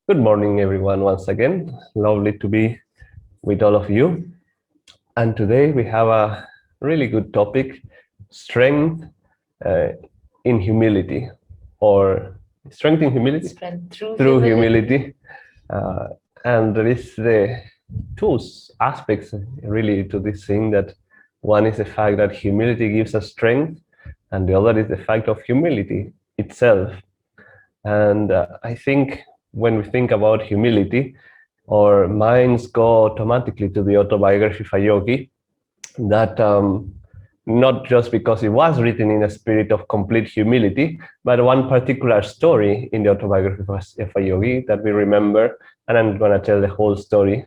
Good morning, everyone, once again. Lovely to be with all of you. And today we have a really good topic, strength uh, in humility, or strength in humility? Strength through Through humility. humility. Uh, and there is the two aspects really to this thing that one is the fact that humility gives us strength, and the other is the fact of humility itself. And I think when we think about humility, our minds go automatically to the autobiography of a yogi, that not just because it was written in a spirit of complete humility, but one particular story in the autobiography of a yogi that we remember, and I'm going to tell the whole story.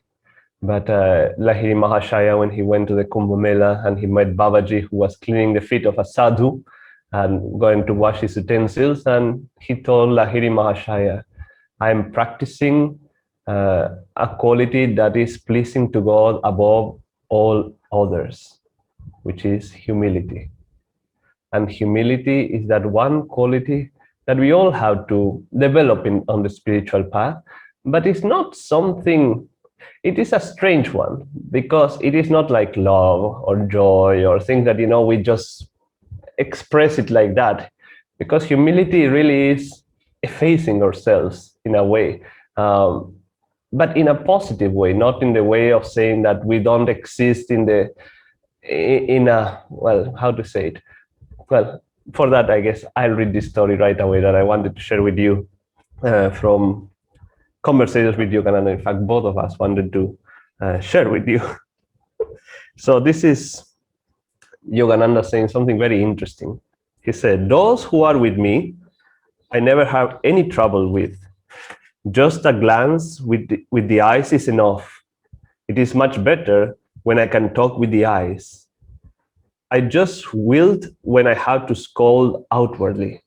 But Lahiri Mahashaya, when he went to the Kumbh Mela and he met Babaji, who was cleaning the feet of a sadhu and going to wash his utensils, and he told Lahiri Mahashaya, I am practicing a quality that is pleasing to God above all others, which is humility. And humility is that one quality that we all have to develop on the spiritual path, but it's not something, it is a strange one because it is not like love or joy or things that, we just express it like that, because humility really is effacing ourselves in a way, um, but in a positive way, not in the way of saying that we don't exist in a, well, how to say it, well, for that I guess I'll read this story right away that I wanted to share with you, from conversations with Yogananda. In fact, both of us wanted to share with you. So this is Yogananda saying something very interesting. He said, those who are with me, I never have any trouble with. Just a glance with the eyes is enough. It is much better when I can talk with the eyes. I just wilt when I have to scold outwardly.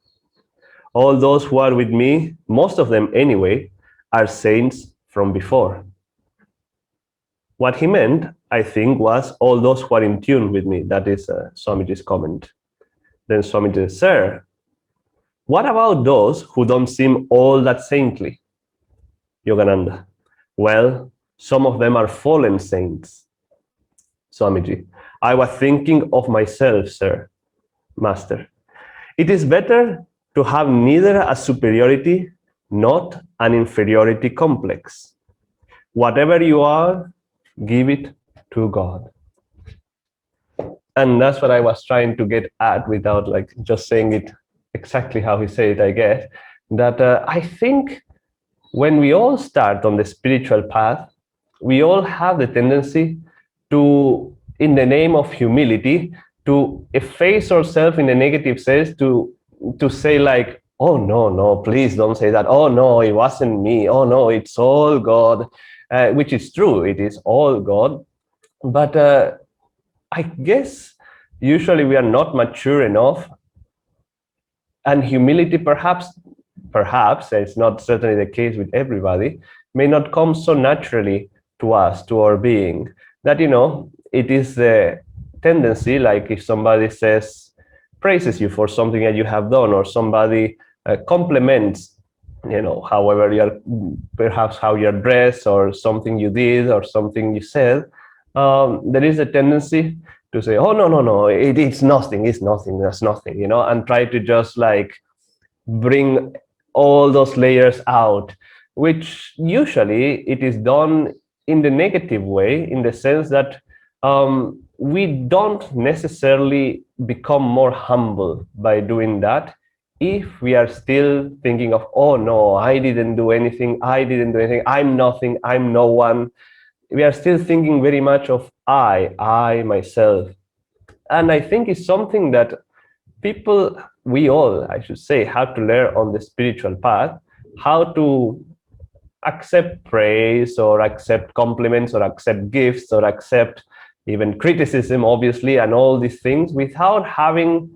All those who are with me, most of them anyway, are saints from before. What he meant, I think, was all those who are in tune with me. That is Swamiji's comment. Then Swamiji said, sir, what about those who don't seem all that saintly? Yogananda, well, some of them are fallen saints. Swamiji, I was thinking of myself, sir. Master, it is better to have neither a superiority not an inferiority complex. Whatever you are, give it to God. And that's what I was trying to get at without like just saying it exactly how he said it, I guess, that I think when we all start on the spiritual path, we all have the tendency to, in the name of humility, to efface ourselves in a negative sense, to say like, oh no, no, please don't say that. Oh no, it wasn't me. Oh no, it's all God, which is true. It is all God. But I guess usually we are not mature enough, and humility perhaps it's not certainly the case with everybody, may not come so naturally to us, to our being, that it is the tendency, like if somebody says, praises you for something that you have done, or somebody compliments, however you're, perhaps how you're dressed, or something you did, or something you said, there is a tendency to say, oh no, no, no, it's nothing, that's nothing, and try to just like bring all those layers out, which usually it is done in the negative way, in the sense that we don't necessarily become more humble by doing that, if we are still thinking of, oh no, I didn't do anything, I'm nothing, I'm no one. We are still thinking very much of I myself. And I think it's something that we all, I should say, have to learn on the spiritual path, how to accept praise, or accept compliments, or accept gifts, or accept even criticism, obviously, and all these things, without having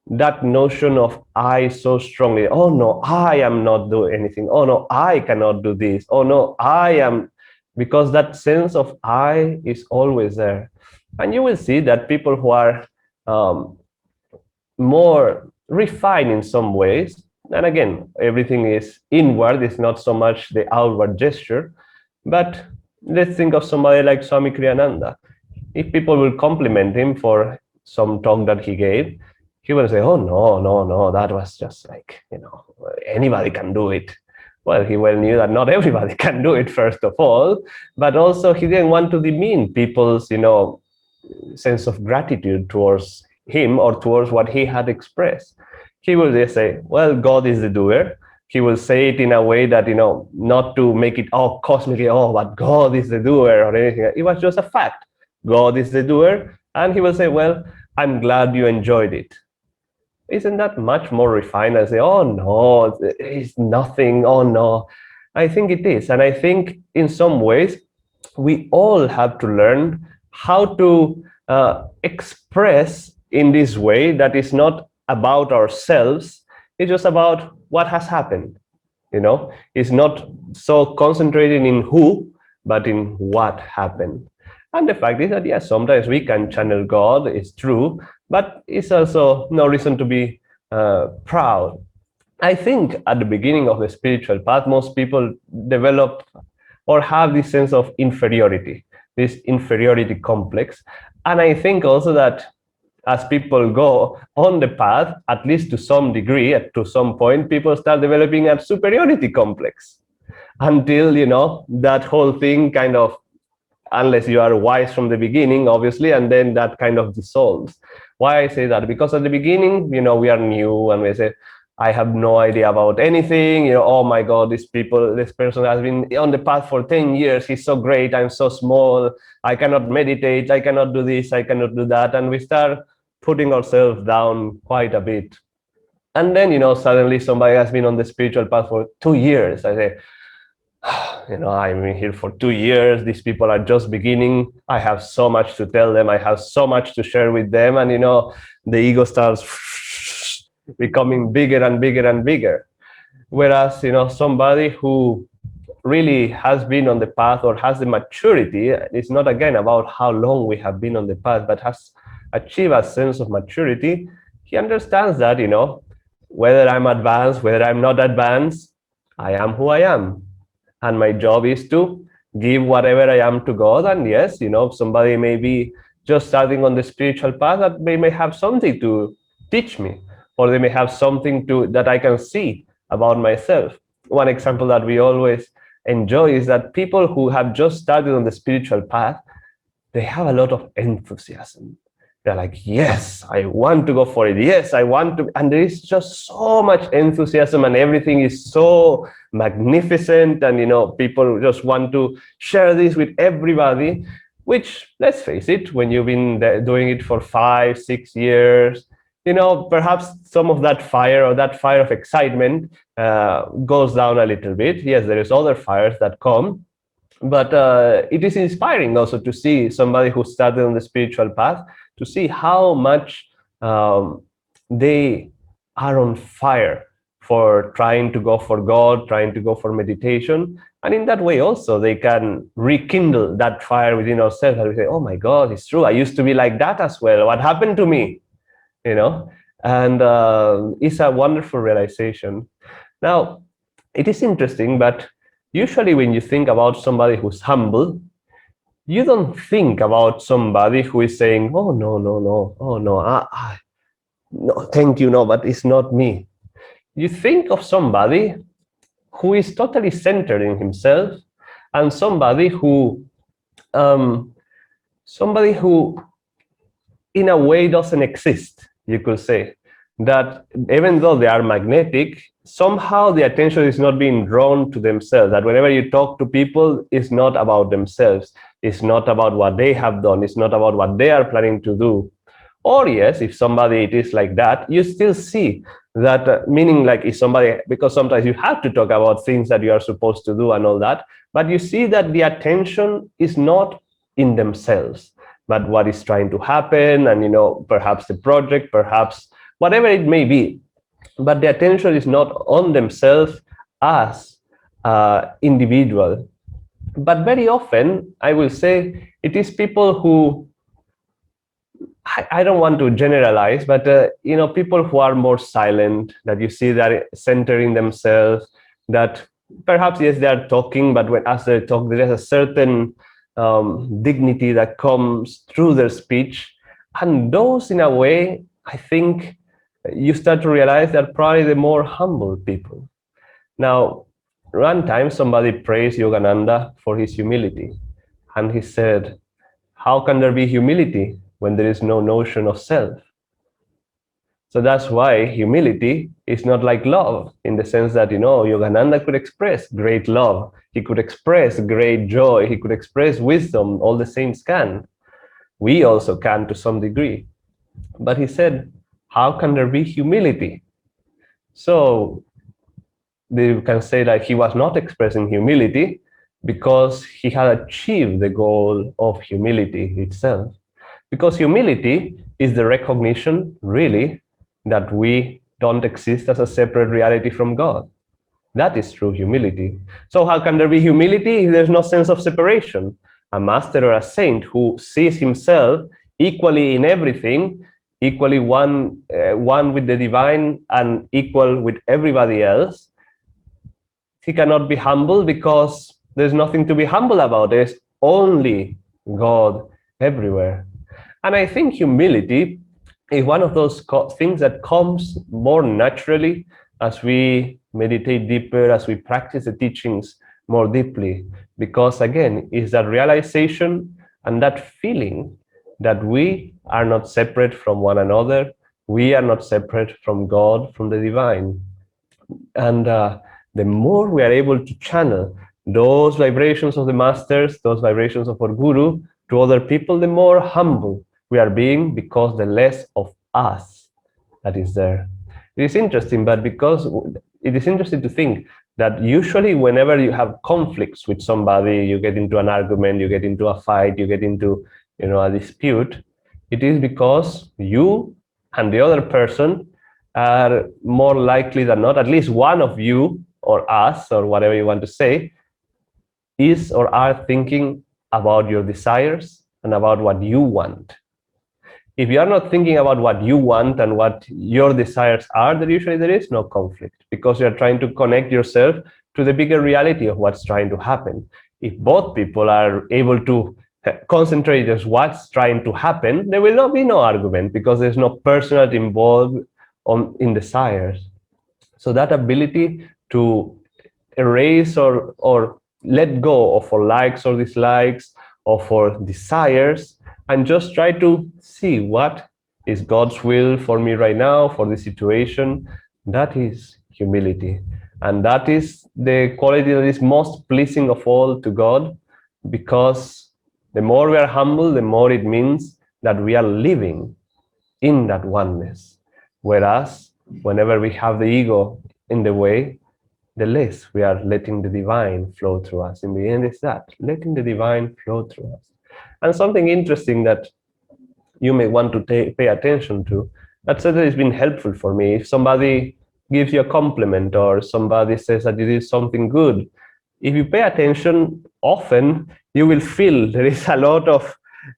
that notion of I so strongly. Oh no, I am not doing anything. Oh no, I cannot do this. Oh no, I am, because that sense of I is always there. And you will see that people who are more refined in some ways, And again, everything is inward, it's not so much the outward gesture. But let's think of somebody like Swami Kriyananda. If people will compliment him for some talk that he gave, he will say, "Oh no, no, no, that was just like, anybody can do it." Well, he well knew that not everybody can do it, first of all, but also he didn't want to demean people's, sense of gratitude towards him or towards what he had expressed. He will just say, "Well, God is the doer." He will say it in a way that, not to make it all cosmically, "Oh, but God is the doer," or anything. It was just a fact. God is the doer. And he will say, "Well, I'm glad you enjoyed it." Isn't that much more refined and say, "Oh no, it's nothing, oh no"? I think it is. And I think in some ways we all have to learn how to express in this way that is not about ourselves, it's just about what has happened. It's not so concentrated in who, but in what happened. And the fact is that, yes, sometimes we can channel God, it's true, but it's also no reason to be proud. I think at the beginning of the spiritual path, most people develop or have this sense of inferiority, this inferiority complex. And I think also that as people go on the path, at least to some degree, to some point, people start developing a superiority complex until, that whole thing kind of, unless you are wise from the beginning, obviously, and then that kind of dissolves. Why I say that? Because at the beginning, we are new and we say, "I have no idea about anything. Oh my God, this person has been on the path for 10 years. He's so great. I'm so small. I cannot meditate. I cannot do this. I cannot do that." And we start putting ourselves down quite a bit. And then, suddenly somebody has been on the spiritual path for 2 years. I say, "I've been here for 2 years. These people are just beginning. I have so much to tell them. I have so much to share with them." And, the ego starts becoming bigger and bigger and bigger. Whereas, somebody who really has been on the path or has the maturity, it's not again about how long we have been on the path, but has achieved a sense of maturity. He understands that, whether I'm advanced, whether I'm not advanced, I am who I am. And my job is to give whatever I am to God. And yes, somebody may be just starting on the spiritual path, that they may have something to teach me, or they may have something that I can see about myself. One example that we always enjoy is that people who have just started on the spiritual path, they have a lot of enthusiasm. They're like, "Yes, I want to go for it. Yes, I want to." And there is just so much enthusiasm and everything is so magnificent. And, people just want to share this with everybody, which, let's face it, when you've been doing it for 5, 6 years, perhaps some of that fire or that fire of excitement goes down a little bit. Yes, there is other fires that come, but it is inspiring also to see somebody who started on the spiritual path, to see how much they are on fire for trying to go for God, trying to go for meditation. And in that way also they can rekindle that fire within ourselves, and we say, "Oh my God, it's true. I used to be like that as well. What happened to me?" And it's a wonderful realization. Now, it is interesting, but usually when you think about somebody who's humble, you don't think about somebody who is saying, "Oh no, no, no, oh no, no, thank you, no, but it's not me." You think of somebody who is totally centered in himself, and somebody who in a way doesn't exist, you could say. That even though they are magnetic, somehow the attention is not being drawn to themselves. That whenever you talk to people, it's not about themselves. It's not about what they have done. It's not about what they are planning to do. Or yes, if somebody it is like that, you still see that, meaning like if somebody, because sometimes you have to talk about things that you are supposed to do and all that, but you see that the attention is not in themselves, but what is trying to happen, and perhaps the project, perhaps whatever it may be, but the attention is not on themselves as individual. But very often, I will say, it is people who I don't want to generalize, but people who are more silent, that you see that centering themselves, that perhaps yes they are talking, but when as they talk, there is a certain dignity that comes through their speech, and those, in a way, I think you start to realize that probably the more humble people. Now, one time somebody praised Yogananda for his humility, and he said, how can there be humility when there is no notion of self? So that's why humility is not like love, in the sense that, Yogananda could express great love, he could express great joy, he could express wisdom, all the saints can. We also can to some degree. But he said, how can there be humility? So they can say that he was not expressing humility because he had achieved the goal of humility itself. Because humility is the recognition, really, that we don't exist as a separate reality from God. That is true humility. So, how can there be humility if there's no sense of separation? A master or a saint who sees himself equally in everything, equally one with the divine and equal with everybody else, he cannot be humble because there's nothing to be humble about. There's only God everywhere. And I think humility is one of those things that comes more naturally as we meditate deeper, as we practice the teachings more deeply. Because again, it's that realization and that feeling that we are not separate from one another, we are not separate from God, from the divine. And the more we are able to channel those vibrations of the masters, those vibrations of our guru to other people, the more humble we are being, because the less of us that is there. It is interesting, but because it is interesting to think that usually whenever you have conflicts with somebody, you get into an argument, you get into a fight, you get into a dispute, it is because you and the other person are more likely than not, at least one of you or us or whatever you want to say, is or are thinking about your desires and about what you want. If you are not thinking about what you want and what your desires are, then usually there is no conflict, because you are trying to connect yourself to the bigger reality of what's trying to happen. If both people are able to concentrate on what's trying to happen, there will not be no argument, because there's no personality involved in desires. So that ability to erase or let go of our likes or dislikes, of our desires, and just try to see what is God's will for me right now, for the situation. That is humility. And that is the quality that is most pleasing of all to God, because the more we are humble, the more it means that we are living in that oneness. Whereas whenever we have the ego in the way, the less we are letting the divine flow through us. In the end, it's that, letting the divine flow through us. And something interesting that you may want to pay attention to, that certainly has been helpful for me. If somebody gives you a compliment or somebody says that you did something good, if you pay attention, often you will feel there is a lot of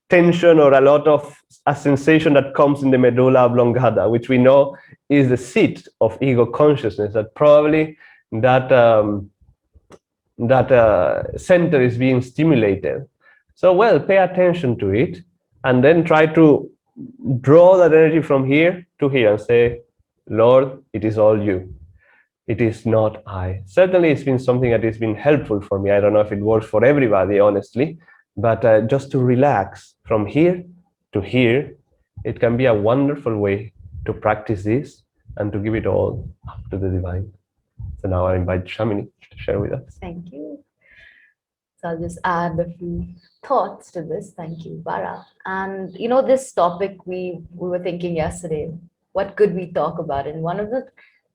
tension or a lot of a sensation that comes in the medulla oblongata, which we know is the seat of ego consciousness, that probably that center is being stimulated. So, well, pay attention to it and then try to draw that energy from here to here and say, Lord, it is all you. It is not I. Certainly, it's been something that has been helpful for me. I don't know if it works for everybody, honestly, but just to relax from here to here, it can be a wonderful way to practice this and to give it all up to the divine. So now I invite Shamini to share with us. Thank you. So I'll just add a few thoughts to this. Thank you, Bara. And this topic we were thinking yesterday, what could we talk about? And one of the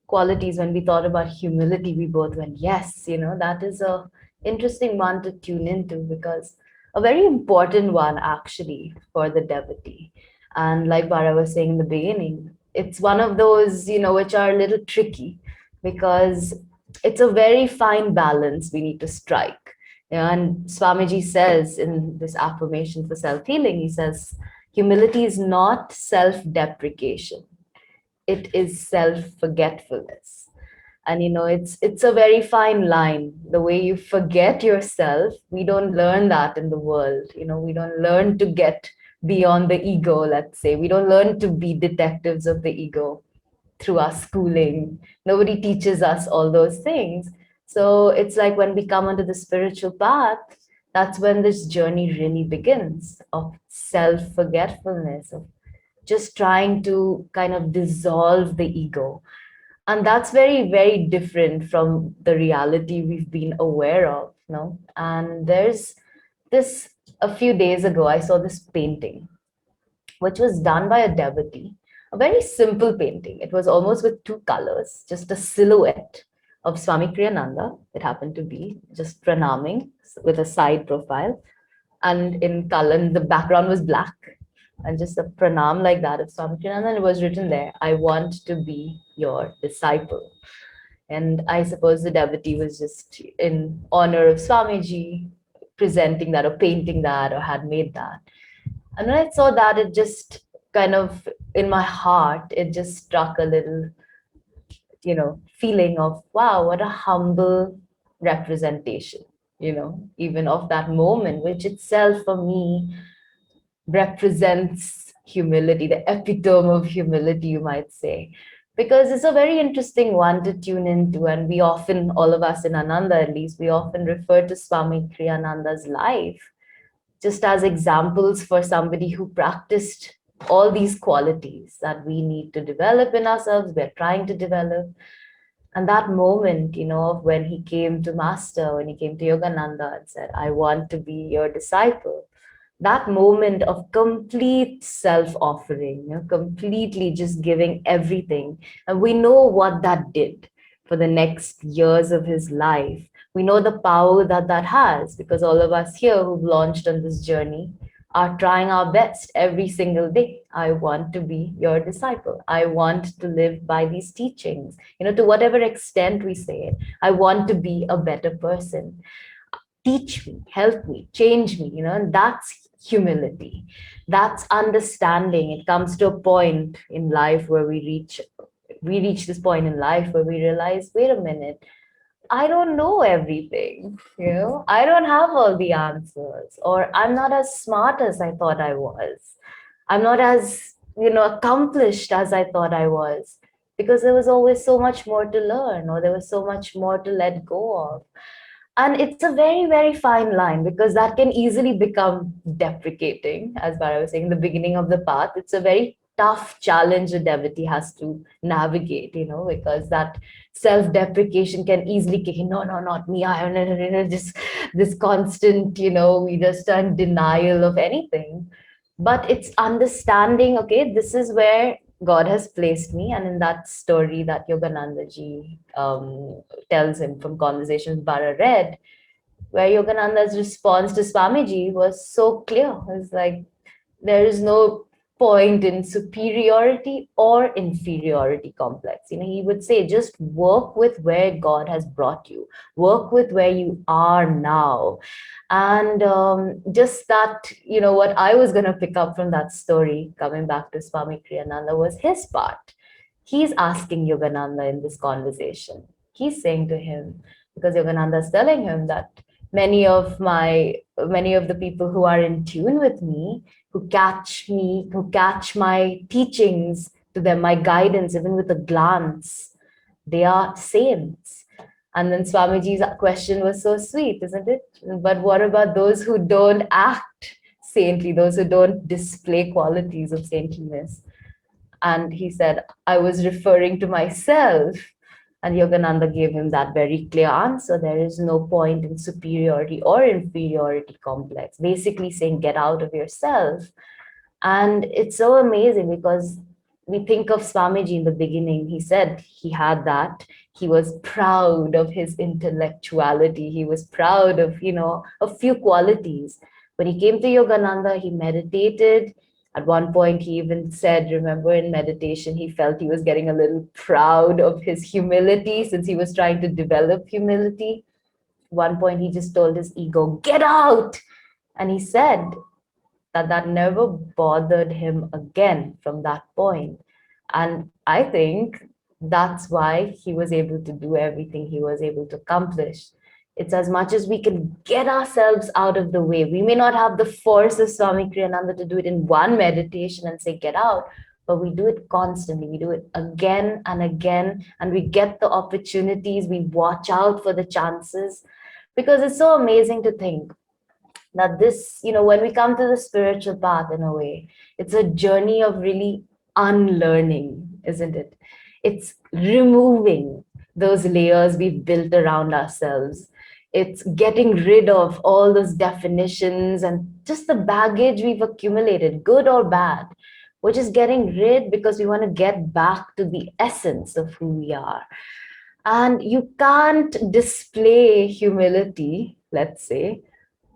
qualities when we thought about humility, we both went, yes, that is a interesting one to tune into, because a very important one actually for the devotee. And like Bara was saying in the beginning, it's one of those, which are a little tricky, because it's a very fine balance we need to strike. And Swamiji says in this affirmation for self-healing, he says, Humility is not self-deprecation. It is self-forgetfulness. And it's a very fine line. The way you forget yourself, we don't learn that in the world. We don't learn to get beyond the ego, let's say. We don't learn to be detectives of the ego through our schooling. Nobody teaches us all those things. So it's like when we come onto the spiritual path, that's when this journey really begins of self-forgetfulness, of just trying to kind of dissolve the ego. And that's very, very different from the reality we've been aware of. And there's this, a few days ago, I saw this painting which was done by a devotee, a very simple painting. It was almost with two colors, just a silhouette of Swami Kriyananda. It happened to be just pranaming with a side profile. And in color, the background was black. And just a pranam like that of Swami Kriyananda. And it was written there, I want to be your disciple. And I suppose the devotee was just in honor of Swamiji presenting that or painting that or had made that. And when I saw that, it just kind of, in my heart, it just struck a little, feeling of, wow, what a humble representation, even of that moment, which itself for me represents humility, the epitome of humility, you might say. Because it's a very interesting one to tune into. And we often, all of us in Ananda at least, we often refer to Swami Kriyananda's life just as examples for somebody who practiced all these qualities that we need to develop in ourselves, we're trying to develop. And that moment, of when he came to Master, when he came to Yogananda and said, I want to be your disciple, that moment of complete self-offering, completely just giving everything. And we know what that did for the next years of his life. We know the power that that has, because all of us here who've launched on this journey are trying our best every single day. I want to be your disciple. I want to live by these teachings, to whatever extent we say it. I want to be a better person. Teach me, help me, change me, and that's humility. That's understanding. It comes to a point in life where we reach this point in life where we realize, wait a minute, I don't know everything, I don't have all the answers, or I'm not as smart as I thought I was. I'm not as, accomplished as I thought I was, because there was always so much more to learn, or there was so much more to let go of. And it's a very, very fine line, because that can easily become deprecating, as Bara was saying, in the beginning of the path. It's a very tough challenge a devotee has to navigate, because that self-deprecation can easily kick in. No, no, not me. I am just this constant, we just are in denial of anything. But it's understanding, okay, this is where God has placed me. And in that story that Yogananda ji tells him from Conversations Bara read, where Yogananda's response to Swamiji was so clear. It's like, there is no point in superiority or inferiority complex. He would say, just work with where God has brought you, work with where you are now. And just that, what I was going to pick up from that story, coming back to Swami Kriyananda, was his part. He's asking Yogananda in this conversation. He's saying to him, because Yogananda is telling him that many of the people who are in tune with me, who catch my teachings to them, my guidance, even with a glance, they are saints. And then Swamiji's question was so sweet, isn't it? But what about those who don't act saintly, those who don't display qualities of saintliness? And he said, I was referring to myself. And Yogananda gave him that very clear answer. There is no point in superiority or inferiority complex, basically saying, get out of yourself. And it's so amazing, because we think of Swamiji in the beginning. He said he had that. He was proud of his intellectuality. He was proud of, a few qualities. When he came to Yogananda, he meditated. At one point, he even said, remember, in meditation, he felt he was getting a little proud of his humility, since he was trying to develop humility. At one point, he just told his ego, get out. And he said, that never bothered him again from that point. And I think that's why he was able to do everything he was able to accomplish. It's as much as we can get ourselves out of the way. We may not have the force of Swami Kriyananda to do it in one meditation and say, get out, but we do it constantly. We do it again and again, and we get the opportunities. We watch out for the chances, because it's so amazing to think that this, when we come to the spiritual path, in a way, it's a journey of really unlearning, isn't it? It's removing those layers we've built around ourselves. It's getting rid of all those definitions and just the baggage we've accumulated, good or bad. We're just getting rid because we want to get back to the essence of who we are. And you can't display humility, let's say,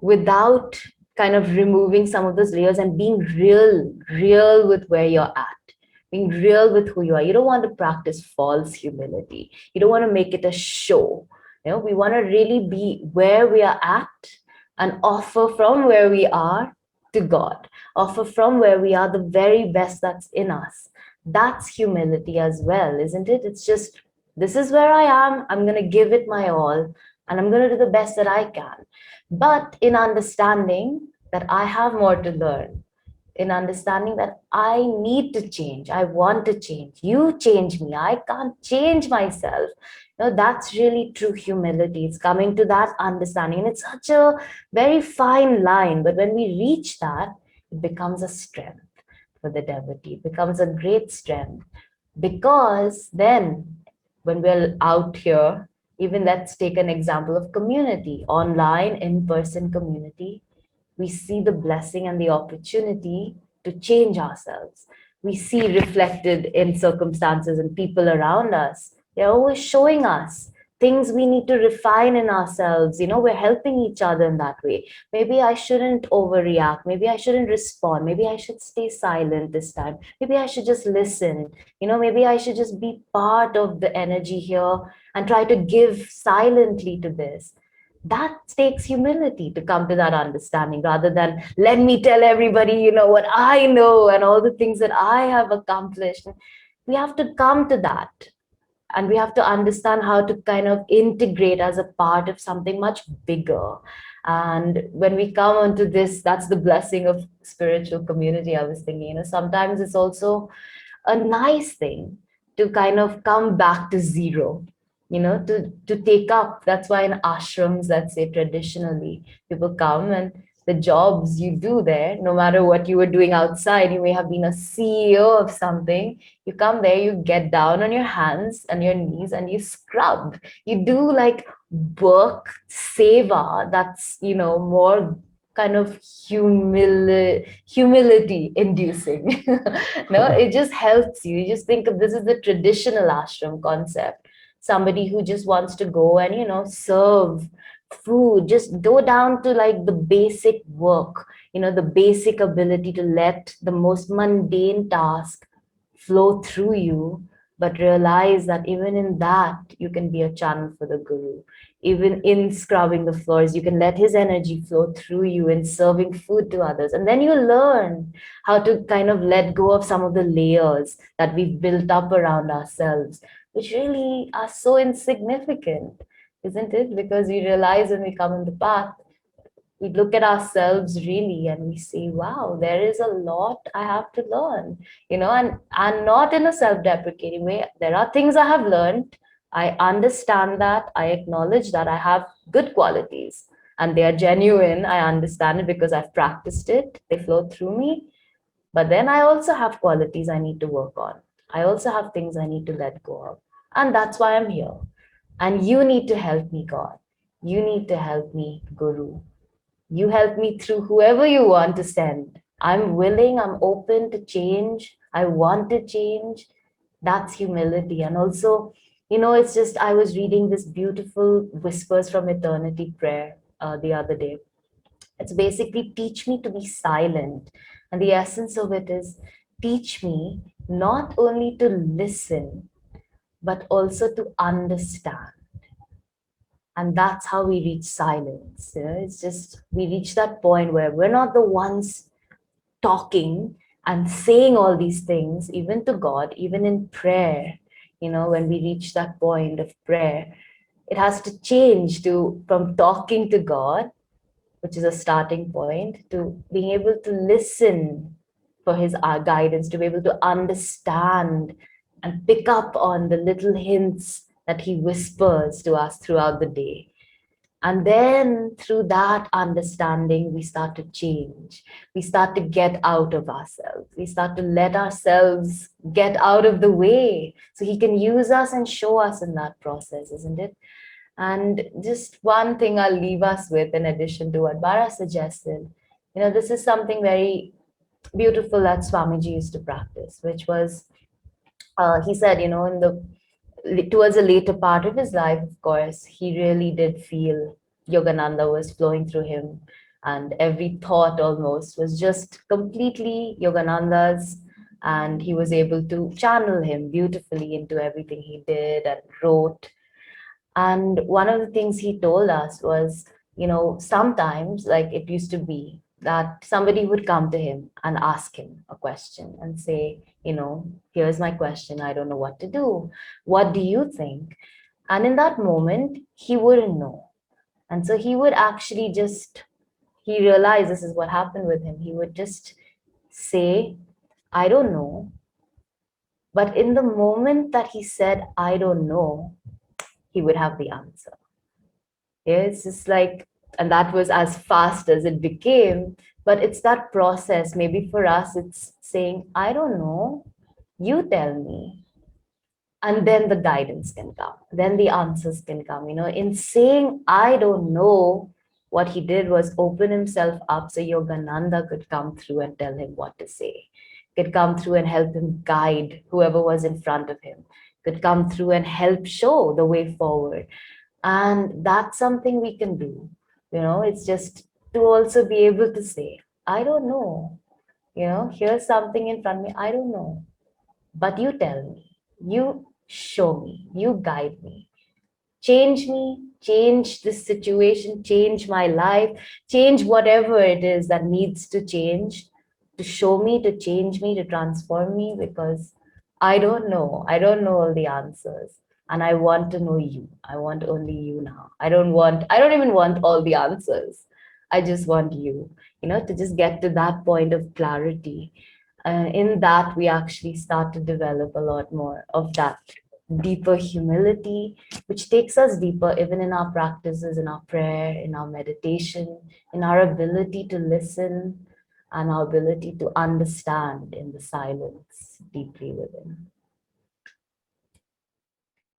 without kind of removing some of those layers and being real with where you're at, being real with who you are. You don't want to practice false humility. You don't want to make it a show. We want to really be where we are at and offer from where we are to God, offer from where we are the very best that's in us. That's humility as well, isn't it? It's just, this is where I am. I'm going to give it my all, and I'm going to do the best that I can. But in understanding that I have more to learn, in understanding that I need to change, I want to change, you change me, I can't change myself. That's really true humility. It's coming to that understanding. And it's such a very fine line, but when we reach that, it becomes a strength for the devotee. It becomes a great strength, because then when we're out here, even let's take an example of community, online, in-person community, we see the blessing and the opportunity to change ourselves. We see reflected in circumstances and people around us. They're always showing us things we need to refine in ourselves. We're helping each other in that way. Maybe I shouldn't overreact. Maybe I shouldn't respond. Maybe I should stay silent this time. Maybe I should just listen. Maybe I should just be part of the energy here and try to give silently to this. That takes humility to come to that understanding, rather than let me tell everybody, what I know and all the things that I have accomplished. We have to come to that, and we have to understand how to kind of integrate as a part of something much bigger. And when we come onto this, that's the blessing of spiritual community. I was thinking, sometimes it's also a nice thing to kind of come back to zero, to take up. That's why in ashrams, let's say traditionally, people come, and the jobs you do there, no matter what you were doing outside, you may have been a CEO of something, you come there, you get down on your hands and your knees and you scrub. You do like work seva that's, more kind of humility inducing. No, it just helps you. You just think of this as the traditional ashram concept. Somebody who just wants to go and, serve food, just go down to like the basic work, the basic ability to let the most mundane task flow through you, but realize that even in that, you can be a channel for the guru. Even in scrubbing the floors, you can let his energy flow through you in serving food to others. And then you learn how to kind of let go of some of the layers that we've built up around ourselves, which really are so insignificant, isn't it? Because we realize when we come on the path, we look at ourselves really and we say, wow, there is a lot I have to learn, and not in a self-deprecating way. There are things I have learned. I understand that. I acknowledge that I have good qualities and they are genuine. I understand it because I've practiced it. They flow through me. But then I also have qualities I need to work on. I also have things I need to let go of. And that's why I'm here. And you need to help me, God. You need to help me, Guru. You help me through whoever you want to send. I'm willing, I'm open to change. I want to change. That's humility. And also, it's just, I was reading this beautiful Whispers from Eternity prayer the other day. It's basically teach me to be silent. And the essence of it is teach me not only to listen, but also to understand. And that's how we reach silence. It's just, we reach that point where we're not the ones talking and saying all these things, even to God, even in prayer, when we reach that point of prayer, it has to change to from talking to God, which is a starting point, to being able to listen for his guidance, to be able to understand and pick up on the little hints that he whispers to us throughout the day. And then through that understanding, we start to change. We start to get out of ourselves. We start to let ourselves get out of the way so he can use us and show us in that process, isn't it? And just one thing I'll leave us with, in addition to what Bara suggested, this is something very beautiful that Swamiji used to practice, which was, he said, towards the later part of his life, of course, he really did feel Yogananda was flowing through him. And every thought almost was just completely Yogananda's. And he was able to channel him beautifully into everything he did and wrote. And one of the things he told us was, sometimes, like it used to be, that somebody would come to him and ask him a question and say, here's my question. I don't know what to do. What do you think? And in that moment, he wouldn't know. And so he would actually he realized this is what happened with him. He would just say, I don't know. But in the moment that he said, I don't know, he would have the answer. Yeah, it's just like, and that was as fast as it became. But it's that process. Maybe for us, it's saying, I don't know, you tell me. And then the guidance can come. Then the answers can come. In saying, I don't know, what he did was open himself up so Yogananda could come through and tell him what to say, could come through and help him guide whoever was in front of him, could come through and help show the way forward. And that's something we can do. It's just to also be able to say, I don't know. Here's something in front of me. I don't know. But you tell me, you show me, you guide me, change this situation, change my life, change whatever it is that needs to change, to show me, to change me, to transform me, because I don't know. I don't know all the answers. And I want to know you. I want only you now. I don't even want all the answers. I just want you, to just get to that point of clarity. In that, we actually start to develop a lot more of that deeper humility, which takes us deeper even in our practices, in our prayer, in our meditation, in our ability to listen, and our ability to understand in the silence deeply within.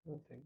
Okay.